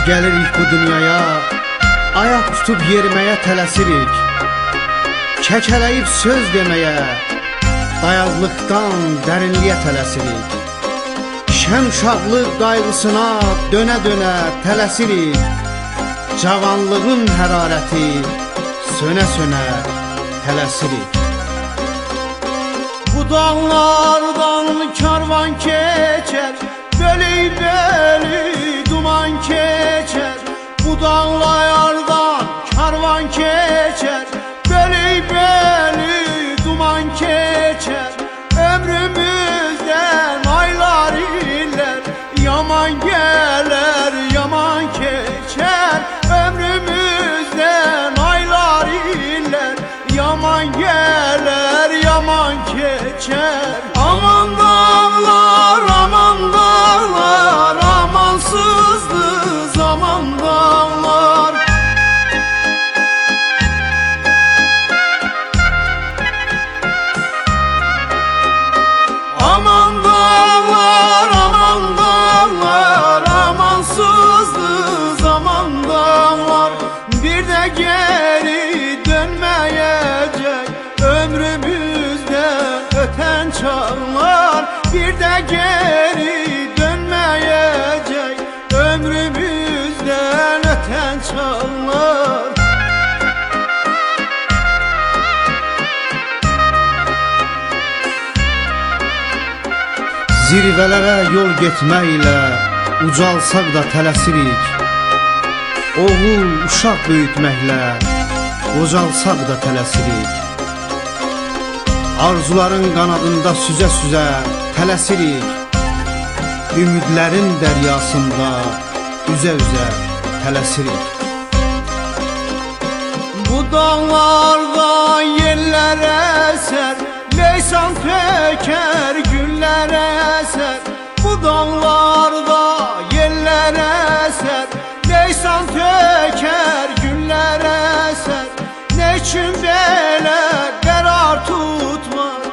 gelirik bu dünyaya, ayak tutup yeriməyə tələsirik. Kəkələyib söz deməyə, dayazlıqdan dərinliyə tələsirik. Şən uşaqlıq qayğısına dönə-dönə tələsirik. Cavanlığın hərarəti sönə-sönə tələsirik. Bu dağlardan karvan keçər, bölük-bölük duman keçər. Bu dağlardan karvan keçər, bölük-bölük duman keçər. Ömrümüzdən aylar illər, yaman gələr, yaman keçər. Ömrümüzdən aylar illər, yaman gələr, yaman keçər. Aman dağlar, aman dağlar, amansızdı zaman dağlar. Aman dağlar, aman dağlar, amansızdı zaman dağlar. Bir de geri dönmeyecek ömrümüzden öten çağlar. Bir de geri dönmeyecek ömrümüzden öten çağlar. Zirvələrə yol getməklə ucalsaq da tələsirik. Oğul, uşaq böyütməklə qocalsaq da tələsirik. Arzuların qanadında süzə-süzə tələsirik. Ümidlərin dəryasında üzə-üzə tələsirik. Bu dağlarda yellər əsər, leysan tökər güller eser. Bu dağlarda yeller eser, leysan töker güller eser. Neçün belə qərar tutmaz,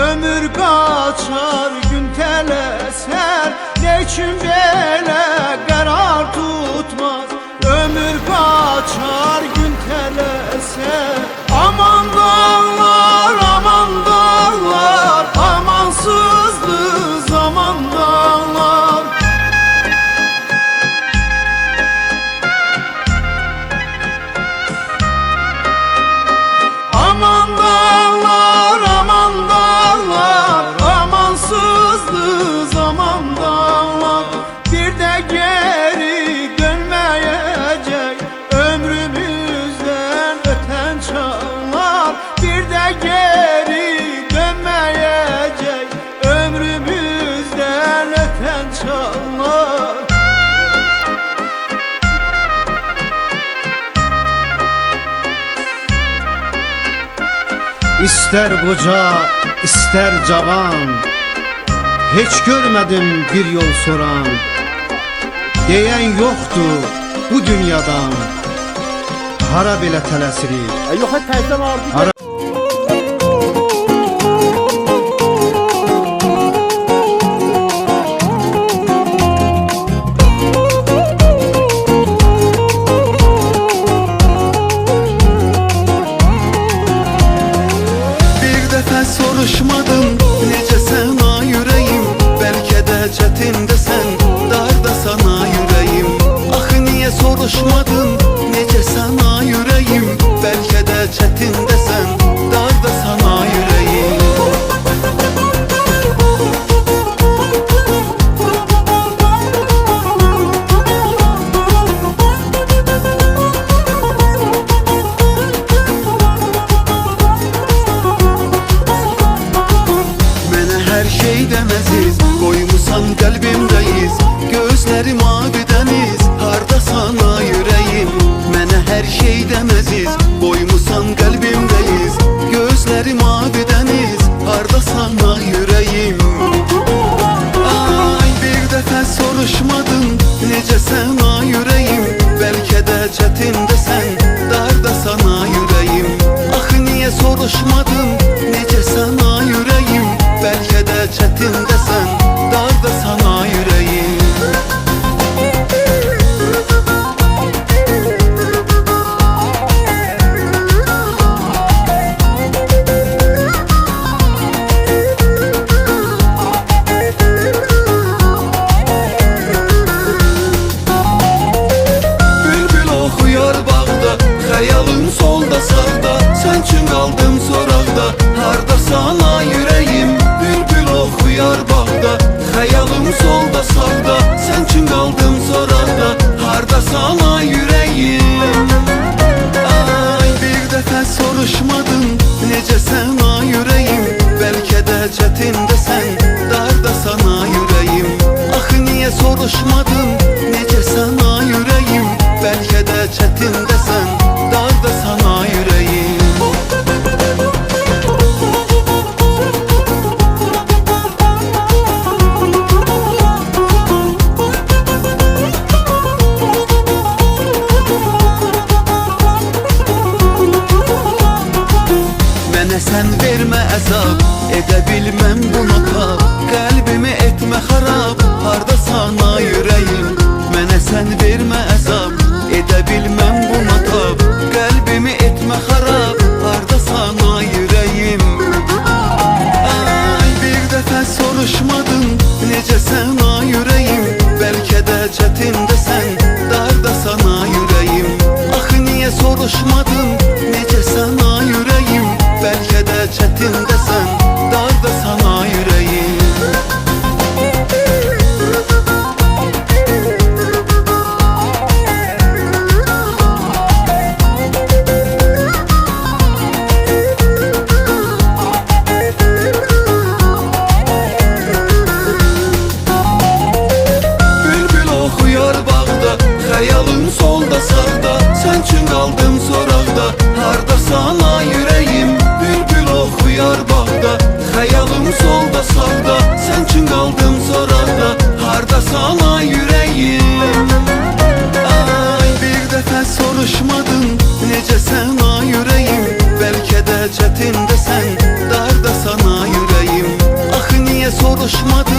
ömür qaçar gün tələsər. Neçün belə qərar tutmaz, ömür qaçar gün tələsər. Aman dağlar, aman dağlar, amansızdı zaman dağlar. Aman dağlar, aman dağlar, amansızdı zaman dağlar. Bir de geri dönmeyecek ömrümüzden öten çağlar. Bir de geri dönmeyecek ömrümüzden öten çağlar. İster koca, ister cavan, hiç görmedim bir yol soran. Diyen yoktu bu dünyadan, hara belə tələsirik. Yox, təzdən artıq. Soruşmadım necə sana yüreğim, belki de çetinde sen, darda sana yüreğim. Axı niye soruşmadın necə sana yüreğim, belki de çetinde sen, darda sana yüreğim. Demeziz, koymusan kalbimdeyiz. Gözlerim mavi deniz, harda sana yüreğim. Mene her şey demeziz, koymusan kalbimdeyiz. Gözlerim mavi deniz, harda sana yüreğim. Ay bir defa soruşmadın necə sana yüreğim, belki de çetinde sen, darda sana yüreğim. Axı niye soruşmadın necə sana yüreğim, belki de çetinde sen, darda sana yüreğim. sən vermə əzab, edə bilməm buna tab. Qəlbimi etmə xarab, harda sana ürəyim. Mənə sən vermə əzab, edə bilməm buna tab. Qəlbimi etmə xarab, harda sana ürəyim. Ay, bir dəfə soruşmadın, necəsən ay ürəyim. Bəlkə də çətindəsən, darda sana ürəyim. Axı niyə soruşmadın, necəsən ay ürəyim. Bəlkə də çətindəsən, darda sana ürəyim. Xəyalım solda sağda, sən üçün qaldım soraqda. Harda sana ürəyim, bülbül oxuyar bağda. Xəyalım solda sağda, sən üçün qaldım soraqda. Harda sana ürəyim. Ay, bir dəfə soruşmadın, necəsən ay ürəyim. Bəlkə də çətindəsən, darda sana ürəyim. Axı niyə soruşmadın,